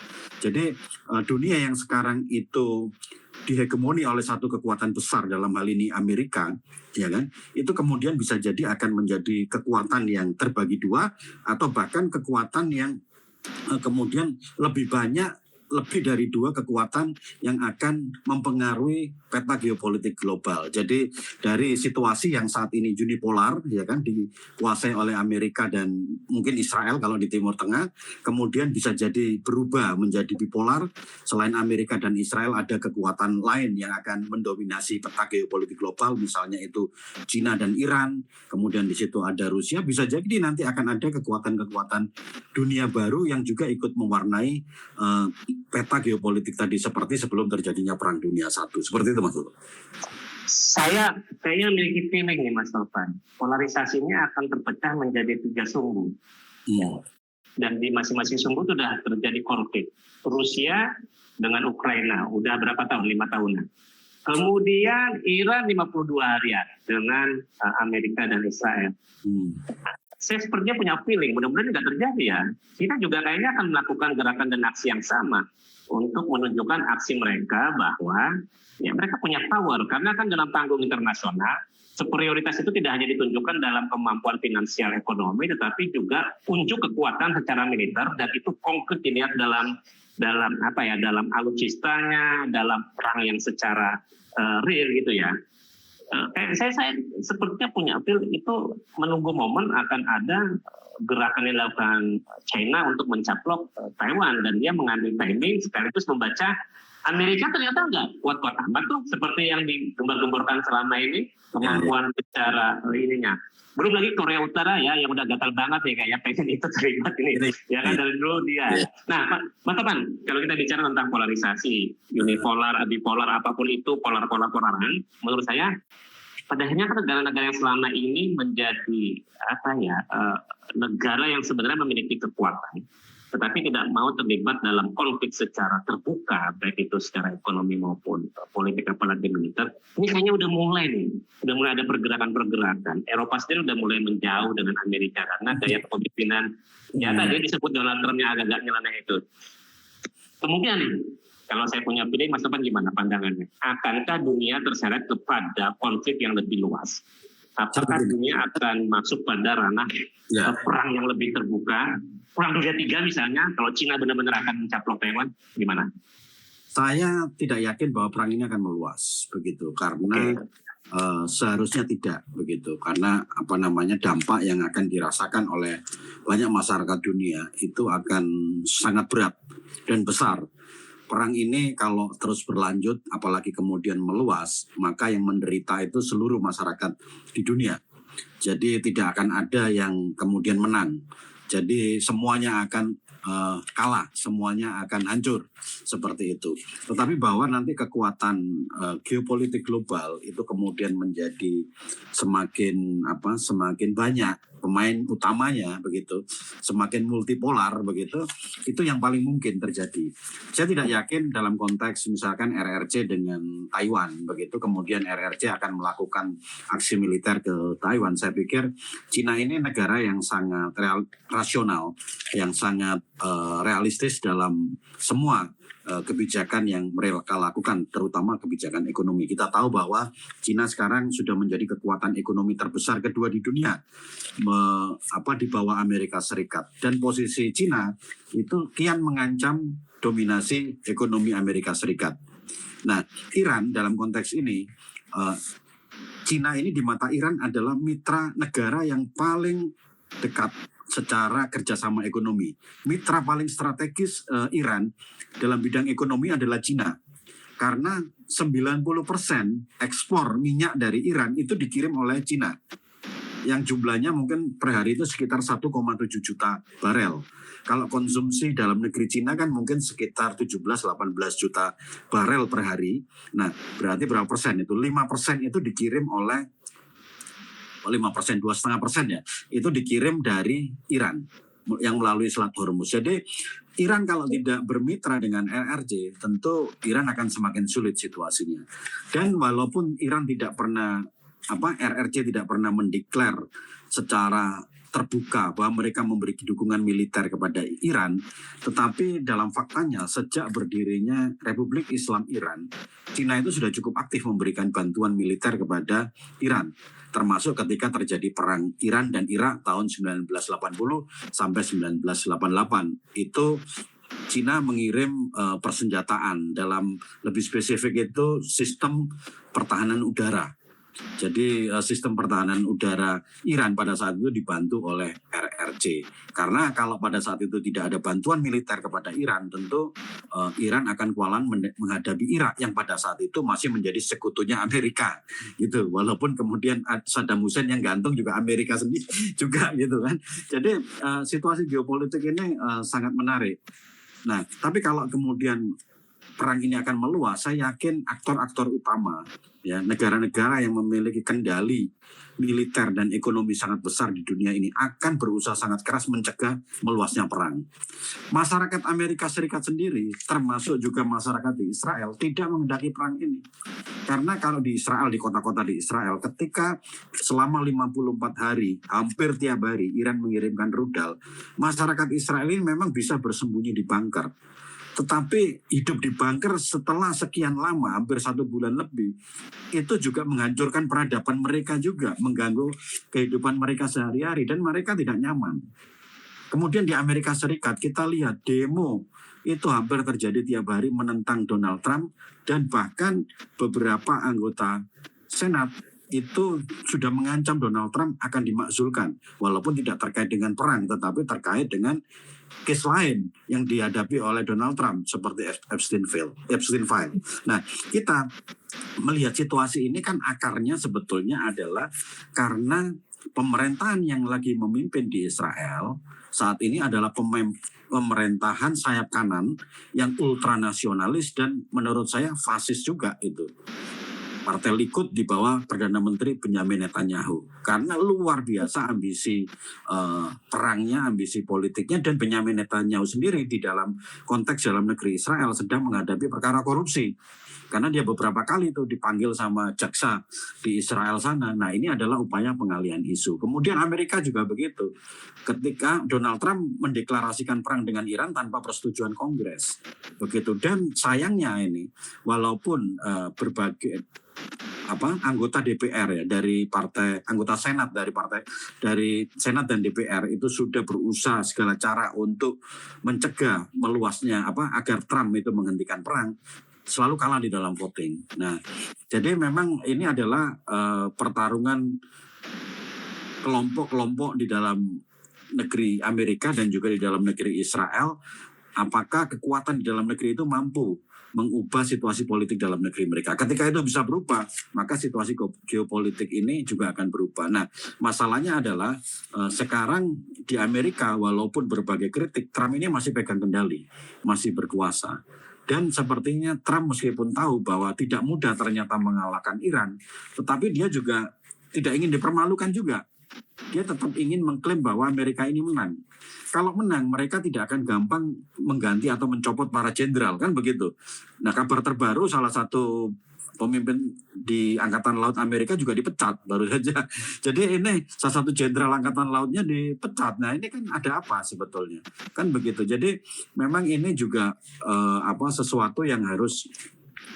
Jadi dunia yang sekarang itu dihegemoni oleh satu kekuatan besar, dalam hal ini Amerika, ya kan? Itu kemudian bisa jadi akan menjadi kekuatan yang terbagi dua, atau bahkan kekuatan yang kemudian lebih dari dua kekuatan yang akan mempengaruhi peta geopolitik global. Jadi dari situasi yang saat ini unipolar, ya kan, dikuasai oleh Amerika dan mungkin Israel kalau di Timur Tengah, kemudian bisa jadi berubah menjadi bipolar. Selain Amerika dan Israel ada kekuatan lain yang akan mendominasi peta geopolitik global, misalnya itu Cina dan Iran. Kemudian di situ ada Rusia. Bisa jadi nanti akan ada kekuatan-kekuatan dunia baru yang juga ikut mewarnai peta geopolitik tadi seperti sebelum terjadinya Perang Dunia I. Seperti itu Mas Lulu. Saya memiliki feeling nih Mas Taufan. Polarisasinya akan terpecah menjadi 3 sumbu. Dan di masing-masing sumbu itu sudah terjadi konflik. Rusia dengan Ukraina udah berapa tahun? 5 tahunan. Kemudian Iran 52 harian dengan Amerika dan Israel. Saya sepertinya punya feeling, mudah-mudahan tidak terjadi ya. Kita juga kayaknya akan melakukan gerakan dan aksi yang sama untuk menunjukkan aksi mereka bahwa ya mereka punya power, karena kan dalam panggung internasional superioritas itu tidak hanya ditunjukkan dalam kemampuan finansial ekonomi, tetapi juga unjuk kekuatan secara militer, dan itu konkret dilihat dalam alutsistanya, dalam perang yang secara real gitu ya. Saya sepertinya punya feel itu menunggu momen akan ada gerakan yang dilakukan China untuk mencaplok Taiwan, dan dia mengambil timing sekaligus membaca Amerika ternyata nggak kuat-kuat amat tuh seperti yang digembar-gemborkan selama ini kemampuan secara ininya. Belum lagi Korea Utara ya yang udah gatal banget ya kayak pengen itu terlibat ini ya kan dari dulu dia. Nah, Mas Topan, kalau kita bicara tentang polarisasi, unipolar, bipolar, apapun itu polar-polaran, menurut saya pada akhirnya kan negara-negara yang selama ini menjadi negara yang sebenarnya memiliki kekuatan, tetapi tidak mau terlibat dalam konflik secara terbuka, baik itu secara ekonomi maupun politik apalagi militer. Ini kayaknya udah mulai ada pergerakan-pergerakan. Eropa sendiri udah mulai menjauh dengan Amerika karena gaya kepemimpinan. Ya tadi disebut Donald Trump yang agak nyeleneh itu. Kemungkinan nih, kalau saya punya pilih, Mas Topan gimana pandangannya? Akankah dunia terseret kepada konflik yang lebih luas? Apakah dunia akan masuk pada ranah perang yang lebih terbuka? Perang Dunia III misalnya, kalau Cina benar-benar akan mencaplok Taiwan, gimana? Saya tidak yakin bahwa perang ini akan meluas begitu, karena seharusnya tidak begitu, karena dampak yang akan dirasakan oleh banyak masyarakat dunia itu akan sangat berat dan besar. Perang ini kalau terus berlanjut, apalagi kemudian meluas, maka yang menderita itu seluruh masyarakat di dunia. Jadi tidak akan ada yang kemudian menang. Jadi semuanya akan kalah, semuanya akan hancur seperti itu. Tetapi bahwa nanti kekuatan geopolitik global itu kemudian menjadi semakin banyak pemain utamanya begitu, semakin multipolar begitu, itu yang paling mungkin terjadi. Saya tidak yakin dalam konteks misalkan RRC dengan Taiwan begitu, kemudian RRC akan melakukan aksi militer ke Taiwan. Saya pikir Cina ini negara yang sangat rasional, yang sangat realistis dalam semua kebijakan yang mereka lakukan, terutama kebijakan ekonomi. Kita tahu bahwa Cina sekarang sudah menjadi kekuatan ekonomi terbesar kedua di dunia, di bawah Amerika Serikat. Dan posisi Cina itu kian mengancam dominasi ekonomi Amerika Serikat. Nah, Iran dalam konteks ini, Cina ini di mata Iran adalah mitra negara yang paling dekat secara kerjasama ekonomi. Mitra paling strategis Iran dalam bidang ekonomi adalah Cina. Karena 90% ekspor minyak dari Iran itu dikirim oleh Cina. Yang jumlahnya mungkin per hari itu sekitar 1,7 juta barel. Kalau konsumsi dalam negeri Cina kan mungkin sekitar 17-18 juta barel per hari. Nah, berarti berapa persen itu? 5% itu dikirim oleh 5%, 2,5% ya, itu dikirim dari Iran yang melalui Selat Hormuz. Jadi Iran kalau tidak bermitra dengan RRC, tentu Iran akan semakin sulit situasinya. Dan walaupun Iran tidak pernah, RRC tidak pernah mendeklar secara terbuka bahwa mereka memberi dukungan militer kepada Iran, tetapi dalam faktanya sejak berdirinya Republik Islam Iran, Cina itu sudah cukup aktif memberikan bantuan militer kepada Iran, termasuk ketika terjadi perang Iran dan Irak tahun 1980 sampai 1988. Itu Cina mengirim persenjataan, dalam lebih spesifik itu sistem pertahanan udara. Jadi sistem pertahanan udara Iran pada saat itu dibantu oleh RRC. Karena kalau pada saat itu tidak ada bantuan militer kepada Iran, tentu Iran akan kewalahan menghadapi Irak yang pada saat itu masih menjadi sekutunya Amerika, gitu. Walaupun kemudian Saddam Hussein yang gantung juga Amerika sendiri juga, gitu kan. Jadi situasi geopolitik ini sangat menarik. Nah, tapi kalau kemudian perang ini akan meluas, saya yakin aktor-aktor utama, ya, negara-negara yang memiliki kendali militer dan ekonomi sangat besar di dunia ini akan berusaha sangat keras mencegah meluasnya perang. Masyarakat Amerika Serikat sendiri, termasuk juga masyarakat di Israel, tidak menghendaki perang ini. Karena kalau di Israel, di kota-kota di Israel, ketika selama 54 hari, hampir tiap hari Iran mengirimkan rudal, masyarakat Israel ini memang bisa bersembunyi di bunker. Tetapi hidup di bunker setelah sekian lama, hampir 1 bulan lebih, itu juga menghancurkan peradaban mereka juga, mengganggu kehidupan mereka sehari-hari, dan mereka tidak nyaman. Kemudian di Amerika Serikat kita lihat demo itu hampir terjadi tiap hari menentang Donald Trump, dan bahkan beberapa anggota Senat itu sudah mengancam Donald Trump akan dimakzulkan, walaupun tidak terkait dengan perang, tetapi terkait dengan case lain yang dihadapi oleh Donald Trump seperti Epstein File. Nah, kita melihat situasi ini kan akarnya sebetulnya adalah karena pemerintahan yang lagi memimpin di Israel saat ini adalah pemerintahan sayap kanan yang ultranasionalis dan menurut saya fasis juga itu. Partai Likud di bawah Perdana Menteri Benjamin Netanyahu, karena luar biasa ambisi perangnya, ambisi politiknya, dan Benjamin Netanyahu sendiri di dalam konteks dalam negeri Israel sedang menghadapi perkara korupsi, karena dia beberapa kali itu dipanggil sama jaksa di Israel sana. Nah, ini adalah upaya pengalihan isu. Kemudian Amerika juga begitu, ketika Donald Trump mendeklarasikan perang dengan Iran tanpa persetujuan Kongres, begitu. Dan sayangnya ini, walaupun berbagai anggota DPR ya dari partai, anggota Senat dari Senat dan DPR itu sudah berusaha segala cara untuk mencegah meluasnya agar Trump itu menghentikan perang, selalu kalah di dalam voting. Nah, jadi memang ini adalah pertarungan kelompok-kelompok di dalam negeri Amerika dan juga di dalam negeri Israel. Apakah kekuatan di dalam negeri itu mampu mengubah situasi politik dalam negeri mereka? Ketika itu bisa berubah, maka situasi geopolitik ini juga akan berubah. Nah, masalahnya adalah sekarang di Amerika, walaupun berbagai kritik, Trump ini masih pegang kendali, masih berkuasa. Dan sepertinya Trump meskipun tahu bahwa tidak mudah ternyata mengalahkan Iran, tetapi dia juga tidak ingin dipermalukan juga. Dia tetap ingin mengklaim bahwa Amerika ini menang. Kalau menang, mereka tidak akan gampang mengganti atau mencopot para jenderal, kan begitu. Nah, kabar terbaru salah satu pemimpin di Angkatan Laut Amerika juga dipecat baru saja. Jadi ini salah satu jenderal Angkatan Lautnya dipecat. Nah, ini kan ada apa sebetulnya? Kan begitu. Jadi memang ini juga sesuatu yang harus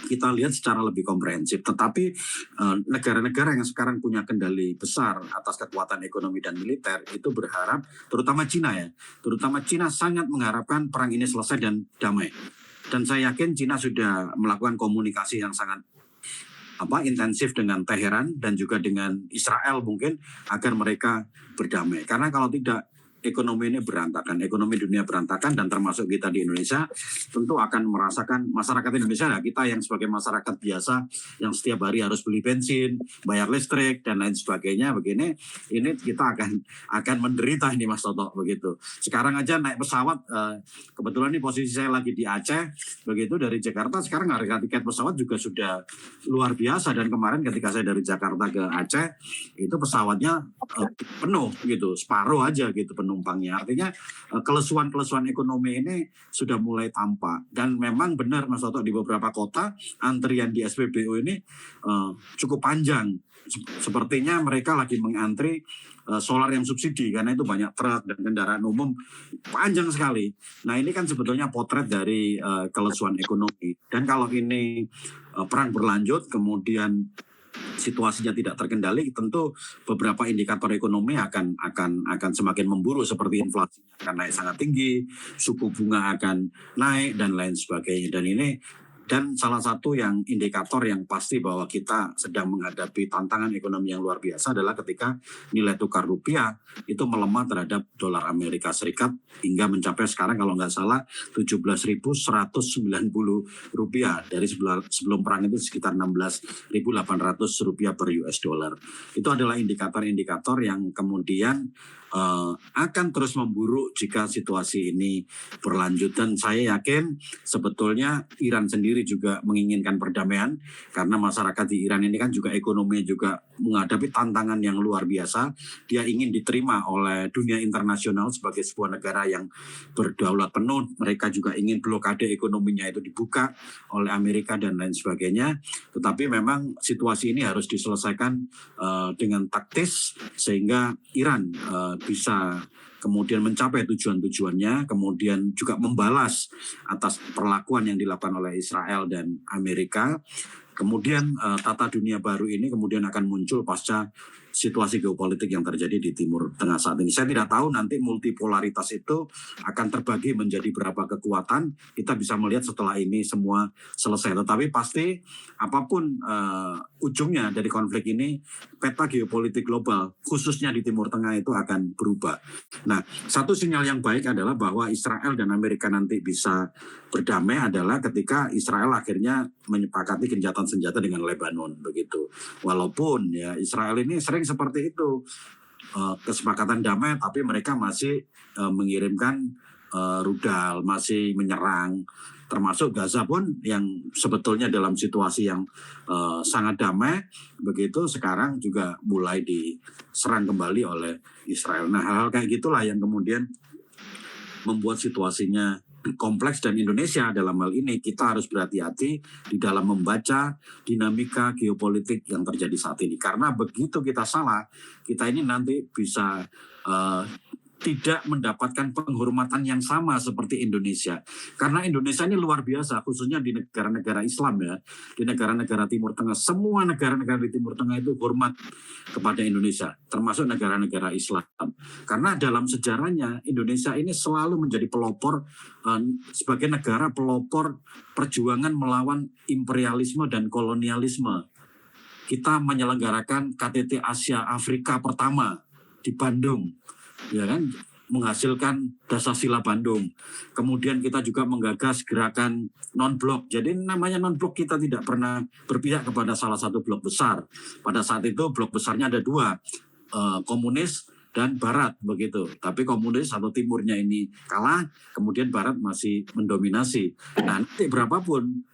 kita lihat secara lebih komprehensif. Tetapi negara-negara yang sekarang punya kendali besar atas kekuatan ekonomi dan militer itu berharap, terutama Cina sangat mengharapkan perang ini selesai dan damai. Dan saya yakin Cina sudah melakukan komunikasi yang sangat intensif dengan Teheran dan juga dengan Israel mungkin agar mereka berdamai. Karena kalau tidak, ekonomi ini berantakan, ekonomi dunia berantakan, dan termasuk kita di Indonesia tentu akan merasakan, masyarakat Indonesia kita yang sebagai masyarakat biasa yang setiap hari harus beli bensin, bayar listrik dan lain sebagainya begini, ini kita akan menderita ini Mas Toto begitu. Sekarang aja naik pesawat, kebetulan ini posisi saya lagi di Aceh begitu, dari Jakarta sekarang harga tiket pesawat juga sudah luar biasa, dan kemarin ketika saya dari Jakarta ke Aceh itu pesawatnya penuh gitu, separuh aja gitu penumpangnya. Artinya kelesuan ekonomi ini sudah mulai tampak, dan memang benar Mas Toto, di beberapa kota antrian di SPBU ini cukup panjang. Sepertinya mereka lagi mengantri solar yang subsidi, karena itu banyak truk dan kendaraan umum, panjang sekali. Nah, ini kan sebetulnya potret dari kelesuan ekonomi. Dan kalau ini perang berlanjut kemudian situasinya tidak terkendali, tentu beberapa indikator ekonomi akan semakin memburuk, seperti inflasi akan naik sangat tinggi, suku bunga akan naik dan lain sebagainya. Dan salah satu yang indikator yang pasti bahwa kita sedang menghadapi tantangan ekonomi yang luar biasa adalah ketika nilai tukar rupiah itu melemah terhadap dolar Amerika Serikat hingga mencapai sekarang kalau nggak salah 17.190 rupiah. Dari sebelum perang itu sekitar 16.800 rupiah per US dollar. Itu adalah indikator-indikator yang kemudian akan terus memburuk jika situasi ini berlanjut. Dan saya yakin sebetulnya Iran sendiri juga menginginkan perdamaian, karena masyarakat di Iran ini kan juga ekonomi juga menghadapi tantangan yang luar biasa. Dia ingin diterima oleh dunia internasional sebagai sebuah negara yang berdaulat penuh. Mereka juga ingin blokade ekonominya itu dibuka oleh Amerika dan lain sebagainya. Tetapi memang situasi ini harus diselesaikan dengan taktis, sehingga Iran bisa kemudian mencapai tujuan-tujuannya, kemudian juga membalas atas perlakuan yang dilakukan oleh Israel dan Amerika. Kemudian tata dunia baru ini kemudian akan muncul pasca situasi geopolitik yang terjadi di Timur Tengah saat ini. Saya tidak tahu nanti multipolaritas itu akan terbagi menjadi berapa kekuatan. Kita bisa melihat setelah ini semua selesai. Tetapi pasti apapun ujungnya dari konflik ini, peta geopolitik global khususnya di Timur Tengah itu akan berubah. Nah, satu sinyal yang baik adalah bahwa Israel dan Amerika nanti bisa berdamai adalah ketika Israel akhirnya menyepakati gencatan senjata dengan Lebanon begitu. Walaupun ya Israel ini sering seperti itu, kesepakatan damai tapi mereka masih mengirimkan rudal, masih menyerang, termasuk Gaza pun yang sebetulnya dalam situasi yang sangat damai begitu sekarang juga mulai diserang kembali oleh Israel. Nah, hal-hal kayak gitulah yang kemudian membuat situasinya kompleks, dan Indonesia dalam hal ini kita harus berhati-hati di dalam membaca dinamika geopolitik yang terjadi saat ini. Karena begitu kita salah, kita ini nanti bisa tidak mendapatkan penghormatan yang sama seperti Indonesia. Karena Indonesia ini luar biasa, khususnya di negara-negara Islam ya, di negara-negara Timur Tengah. Semua negara-negara di Timur Tengah itu hormat kepada Indonesia, termasuk negara-negara Islam. Karena dalam sejarahnya Indonesia ini selalu menjadi pelopor, sebagai negara pelopor perjuangan melawan imperialisme dan kolonialisme. Kita menyelenggarakan KTT Asia Afrika pertama di Bandung, ya kan, menghasilkan Dasar-Sila Bandung. Kemudian kita juga menggagas gerakan non-blok. Jadi namanya non-blok, kita tidak pernah berpihak kepada salah satu blok besar. Pada saat itu blok besarnya ada dua, komunis dan barat begitu. Tapi komunis atau timurnya ini kalah, kemudian barat masih mendominasi. Nah, nanti berapapun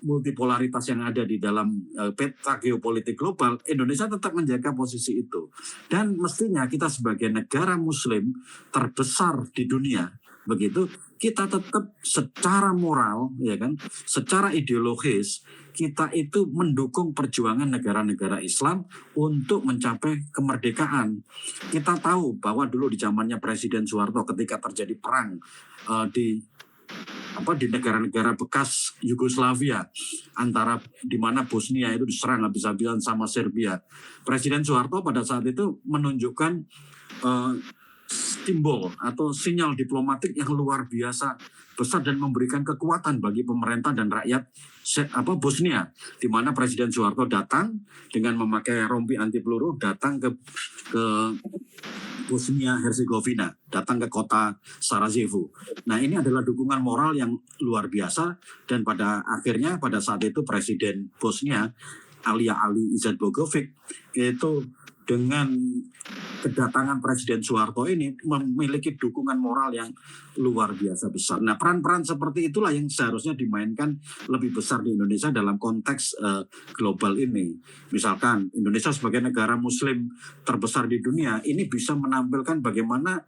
multipolaritas yang ada di dalam peta geopolitik global, Indonesia tetap menjaga posisi itu. Dan mestinya kita sebagai negara muslim terbesar di dunia, begitu, kita tetap secara moral, ya kan, secara ideologis, kita itu mendukung perjuangan negara-negara Islam untuk mencapai kemerdekaan. Kita tahu bahwa dulu di zamannya Presiden Soeharto ketika terjadi perang di negara-negara bekas Yugoslavia, antara di mana Bosnia itu diserang habis-habisan sama Serbia. Presiden Soeharto pada saat itu menunjukkan simbol atau sinyal diplomatik yang luar biasa besar dan memberikan kekuatan bagi pemerintah dan rakyat Bosnia, di mana Presiden Soeharto datang dengan memakai rompi anti peluru, datang ke Bosnia Herzegovina, datang ke kota Sarajevo. Nah, ini adalah dukungan moral yang luar biasa, dan pada akhirnya pada saat itu Presiden Bosnia Ali Izetbegovic itu dengan kedatangan Presiden Soeharto ini memiliki dukungan moral yang luar biasa besar. Nah, peran-peran seperti itulah yang seharusnya dimainkan lebih besar di Indonesia dalam konteks global ini. Misalkan Indonesia sebagai negara muslim terbesar di dunia ini bisa menampilkan bagaimana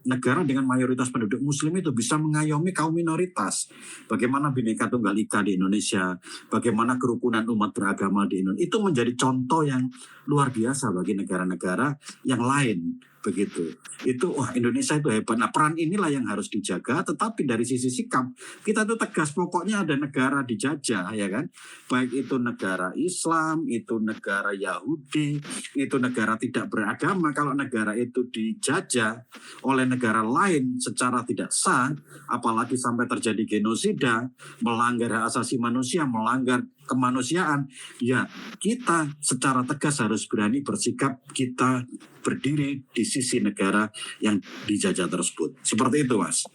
negara dengan mayoritas penduduk muslim itu bisa mengayomi kaum minoritas. Bagaimana Bhinneka Tunggal Ika di Indonesia, bagaimana kerukunan umat beragama di Indonesia. Itu menjadi contoh yang luar biasa bagi negara-negara yang lain. Begitu. Itu Indonesia itu hebat. Nah, peran inilah yang harus dijaga, tetapi dari sisi sikap kita tuh tegas, pokoknya ada negara dijajah, ya kan? Baik itu negara Islam, itu negara Yahudi, itu negara tidak beragama. Kalau negara itu dijajah oleh negara lain secara tidak sah, apalagi sampai terjadi genosida, melanggar hak asasi manusia, melanggar kemanusiaan, ya kita secara tegas harus berani bersikap, kita berdiri di sisi negara yang dijajah tersebut. Seperti itu, Mas.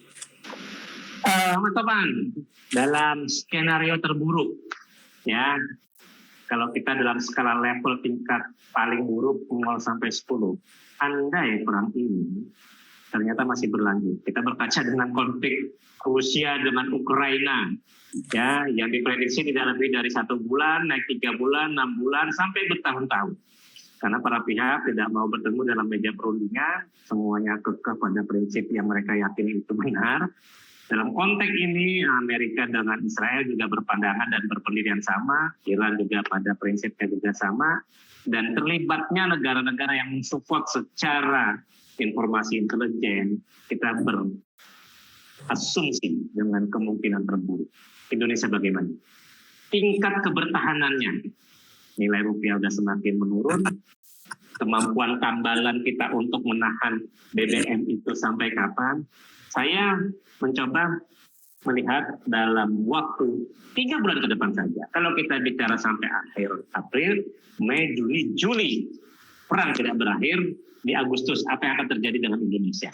Teman-teman, dalam skenario terburuk, ya, kalau kita dalam skala level tingkat paling buruk 0 sampai 10, andai perang ini ternyata masih berlanjut. Kita berkaca dengan konflik Rusia dengan Ukraina, ya, yang diprediksi tidak lebih dari 1 bulan, naik 3 bulan, 6 bulan, sampai bertahun-tahun. Karena para pihak tidak mau bertemu dalam meja perundingan, semuanya kekeh pada prinsip yang mereka yakini itu benar. Dalam konteks ini, Amerika dengan Israel juga berpandangan dan berpendirian sama, Iran juga pada prinsipnya juga sama. dan terlibatnya negara-negara yang mensupport secara informasi intelijen, kita berasumsi dengan kemungkinan terburuk. Indonesia bagaimana? Tingkat kebertahanannya, nilai rupiah sudah semakin menurun, kemampuan tambalan kita untuk menahan BBM itu sampai kapan? Saya mencoba melihat dalam waktu 3 bulan ke depan saja. Kalau kita bicara sampai akhir April, Mei, Juni, Juli, perang tidak berakhir, di Agustus apa yang akan terjadi dengan Indonesia?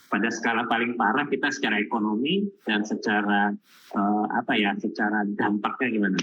Pada skala paling parah kita secara ekonomi dan secara secara dampaknya gimana?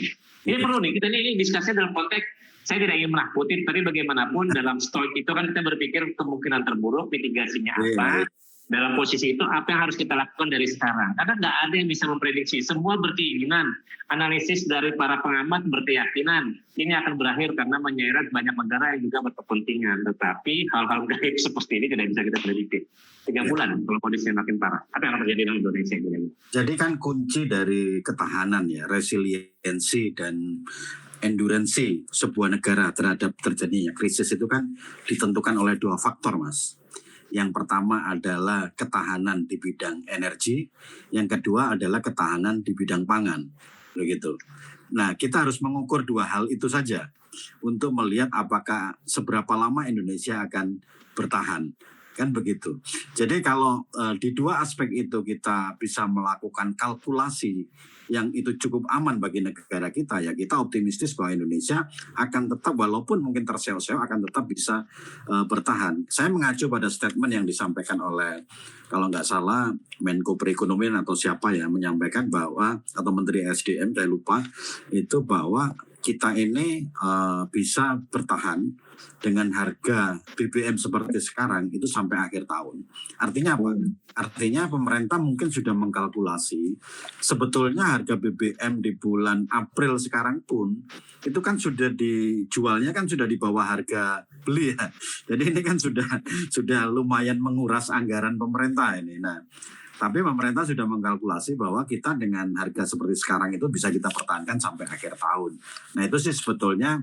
Ini perlu nih, kita ini diskusinya dalam konteks saya tidak ingin menakutin, tapi bagaimanapun dalam stoik itu kan kita berpikir kemungkinan terburuk, mitigasinya apa, dalam posisi itu apa yang harus kita lakukan dari sekarang. Karena nggak ada yang bisa memprediksi, semua berkeinginan, analisis dari para pengamat berkeyakinan, ini akan berakhir karena menyeret banyak negara yang juga berkepentingan, tetapi hal-hal gaib seperti ini tidak bisa kita prediksi. 3 bulan kalau kondisinya makin parah, apa yang akan terjadi dengan Indonesia? Jadi kan kunci dari ketahanan ya, resiliensi dan endurance sebuah negara terhadap terjadinya krisis itu kan ditentukan oleh 2 faktor, Mas. Yang pertama adalah ketahanan di bidang energi, yang kedua adalah ketahanan di bidang pangan, begitu. Nah, kita harus mengukur 2 hal itu saja untuk melihat apakah seberapa lama Indonesia akan bertahan. Kan begitu. Jadi kalau di 2 aspek itu kita bisa melakukan kalkulasi yang itu cukup aman bagi negara kita, ya kita optimistis bahwa Indonesia akan tetap, walaupun mungkin terseok-seok, akan tetap bisa bertahan. Saya mengacu pada statement yang disampaikan oleh, kalau nggak salah, Menko Perekonomian atau siapa ya, menyampaikan bahwa, atau Menteri SDM, saya lupa, itu bahwa kita ini bisa bertahan dengan harga BBM seperti sekarang itu sampai akhir tahun. Artinya apa? Artinya pemerintah mungkin sudah mengkalkulasi sebetulnya harga BBM di bulan April sekarang pun itu kan sudah dijualnya kan sudah di bawah harga beli ya. Jadi ini kan sudah lumayan menguras anggaran pemerintah ini. Nah, tapi pemerintah sudah mengkalkulasi bahwa kita dengan harga seperti sekarang itu bisa kita pertahankan sampai akhir tahun. Nah itu sih sebetulnya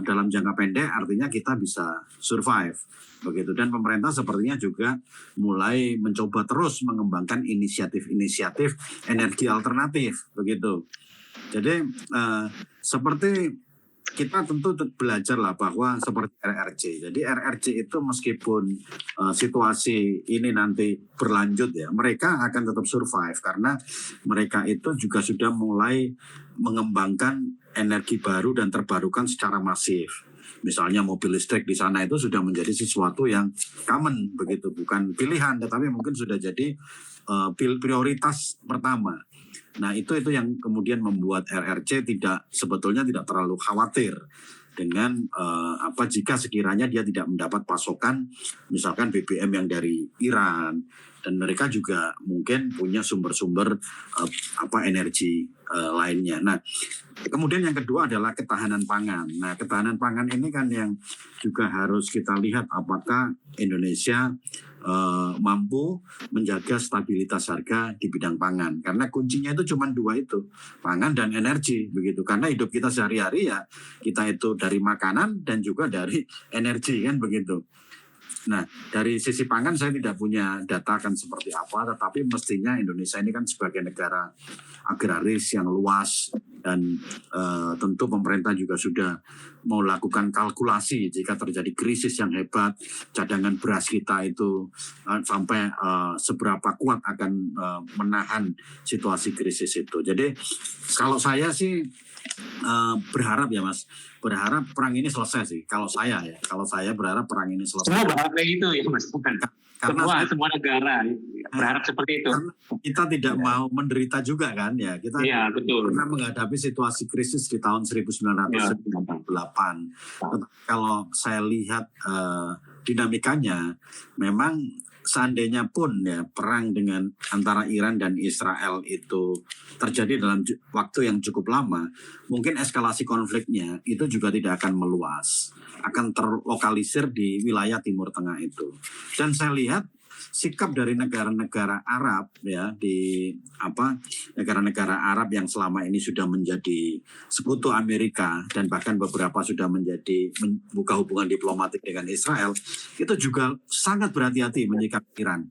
dalam jangka pendek artinya kita bisa survive. Begitu. Dan pemerintah sepertinya juga mulai mencoba terus mengembangkan inisiatif-inisiatif energi alternatif. Begitu. Jadi seperti kita tentu belajar lah bahwa seperti RRC. Jadi RRC itu meskipun situasi ini nanti berlanjut ya, mereka akan tetap survive karena mereka itu juga sudah mulai mengembangkan energi baru dan terbarukan secara masif. Misalnya mobil listrik di sana itu sudah menjadi sesuatu yang common begitu, bukan pilihan, tetapi mungkin sudah jadi prioritas pertama. Nah itu yang kemudian membuat RRC sebetulnya tidak terlalu khawatir dengan jika sekiranya dia tidak mendapat pasokan misalkan BBM yang dari Iran, dan mereka juga mungkin punya sumber-sumber energi lainnya. Nah kemudian yang kedua adalah ketahanan pangan. Nah ketahanan pangan ini kan yang juga harus kita lihat apakah Indonesia mampu menjaga stabilitas harga di bidang pangan, karena kuncinya itu cuma 2 itu, pangan dan energi begitu. Karena hidup kita sehari-hari ya kita itu dari makanan dan juga dari energi kan begitu. Nah dari sisi pangan saya tidak punya data kan seperti apa, tetapi mestinya Indonesia ini kan sebagai negara agraris yang luas dan tentu pemerintah juga sudah melakukan kalkulasi jika terjadi krisis yang hebat, cadangan beras kita itu sampai seberapa kuat akan menahan situasi krisis itu. Jadi kalau saya sih berharap ya Mas, berharap perang ini selesai sih. Kalau saya berharap perang ini selesai. Semua berharap kayak gitu ya Mas, bukan? Semua negara berharap seperti itu. Kita tidak mau menderita juga kan ya. Kita pernah menghadapi situasi krisis di tahun 1998. Kalau saya lihat dinamikanya, memang seandainya pun ya perang dengan antara Iran dan Israel itu terjadi dalam waktu yang cukup lama, mungkin eskalasi konfliknya itu juga tidak akan meluas, akan terlokalisir di wilayah Timur Tengah itu. Dan saya lihat sikap dari negara-negara Arab ya di negara-negara Arab yang selama ini sudah menjadi sekutu Amerika dan bahkan beberapa sudah membuka hubungan diplomatik dengan Israel, itu juga sangat berhati-hati menyikapi Iran.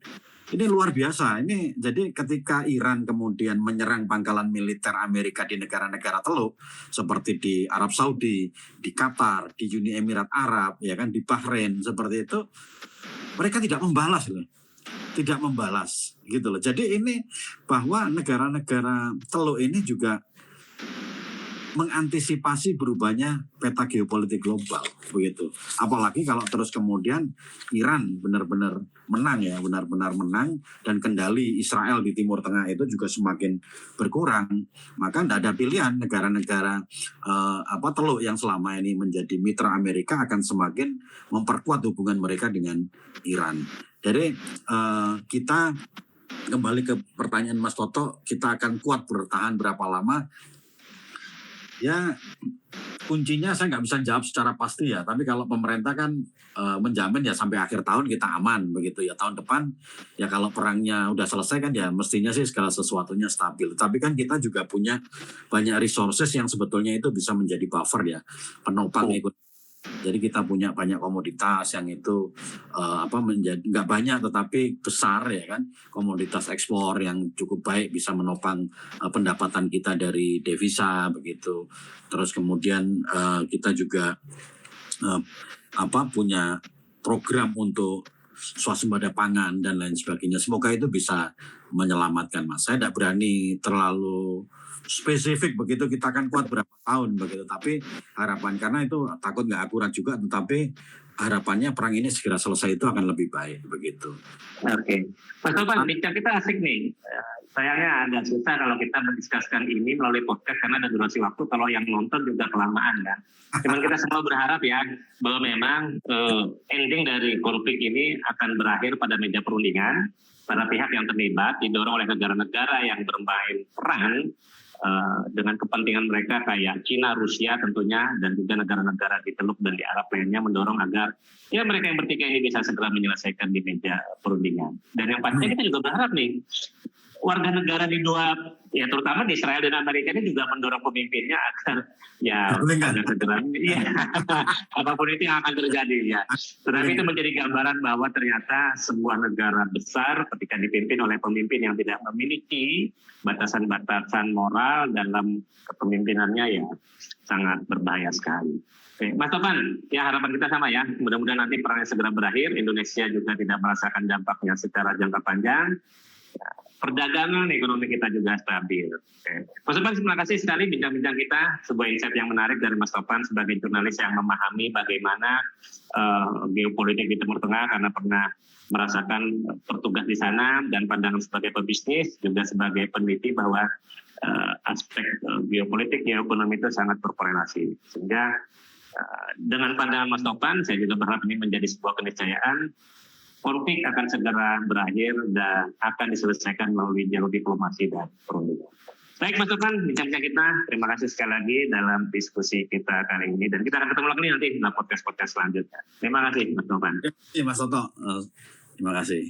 Ini luar biasa. Ini jadi ketika Iran kemudian menyerang pangkalan militer Amerika di negara-negara Teluk seperti di Arab Saudi, di Qatar, di Uni Emirat Arab, ya kan, di Bahrain seperti itu, mereka tidak membalas loh. Tidak membalas gitu loh. Jadi ini bahwa negara-negara Teluk ini juga mengantisipasi berubahnya peta geopolitik global begitu. Apalagi kalau terus kemudian Iran benar-benar menang dan kendali Israel di Timur Tengah itu juga semakin berkurang, maka tidak ada pilihan negara-negara Teluk yang selama ini menjadi mitra Amerika akan semakin memperkuat hubungan mereka dengan Iran. Jadi kita kembali ke pertanyaan Mas Toto, kita akan kuat bertahan berapa lama? Ya, kuncinya saya nggak bisa jawab secara pasti ya. Tapi kalau pemerintah kan menjamin ya sampai akhir tahun kita aman begitu ya. Tahun depan ya kalau perangnya udah selesai kan ya mestinya sih segala sesuatunya stabil. Tapi kan kita juga punya banyak resources yang sebetulnya itu bisa menjadi buffer ya, penopang ekonomi. Jadi kita punya banyak komoditas yang itu menjadi nggak banyak tetapi besar ya kan, komoditas ekspor yang cukup baik bisa menopang pendapatan kita dari devisa begitu. Terus kemudian kita juga punya program untuk swasembada pangan dan lain sebagainya. Semoga itu bisa menyelamatkan, Mas. Saya tidak berani terlalu spesifik begitu kita akan kuat berapa tahun begitu, tapi harapan karena itu takut nggak akurat juga, tetapi harapannya perang ini segera selesai itu akan lebih baik begitu. Oke, Mas Topan, bincang kita asik nih. Sayangnya agak susah kalau kita mendiskuskan ini melalui podcast karena ada durasi waktu. Kalau yang nonton juga kelamaan kan. Cuman kita semua berharap ya bahwa memang ending dari konflik ini akan berakhir pada meja perundingan. Para pihak yang terlibat didorong oleh negara-negara yang bermain peran dengan kepentingan mereka kayak Cina, Rusia tentunya, dan juga negara-negara di Teluk dan di Arab lainnya mendorong agar ya mereka yang bertiga ini bisa segera menyelesaikan di meja perundingan. Dan yang pastinya kita juga berharap nih warga negara di dua, ya terutama di Israel dan Amerika ini juga mendorong pemimpinnya agar segera apapun itu yang akan terjadi ya. Tetapi itu menjadi gambaran bahwa ternyata sebuah negara besar ketika dipimpin oleh pemimpin yang tidak memiliki batasan-batasan moral dalam kepemimpinannya ya sangat berbahaya sekali. Oke, Mas Topan, ya harapan kita sama ya. Mudah-mudahan nanti perangnya segera berakhir, Indonesia juga tidak merasakan dampaknya secara jangka panjang. Perdagangan ekonomi kita juga stabil. Oke. Mas Topan, terima kasih sekali bincang-bincang kita. Sebuah insight yang menarik dari Mas Topan sebagai jurnalis yang memahami bagaimana geopolitik di Timur Tengah karena pernah merasakan bertugas di sana, dan pandangan sebagai pebisnis juga sebagai peneliti bahwa aspek geopolitik, geoekonomi itu sangat berkorelasi. Sehingga dengan pandangan Mas Topan, saya juga berharap ini menjadi sebuah keniscayaan. Konflik akan segera berakhir dan akan diselesaikan melalui jalur diplomasi dan perundingan. Baik Mas Topan, bincang-bincang kita. Terima kasih sekali lagi dalam diskusi kita kali ini. Dan kita akan ketemu lagi nanti dalam podcast-podcast selanjutnya. Terima kasih Mas Topan. Terima kasih Mas Toto. Terima kasih.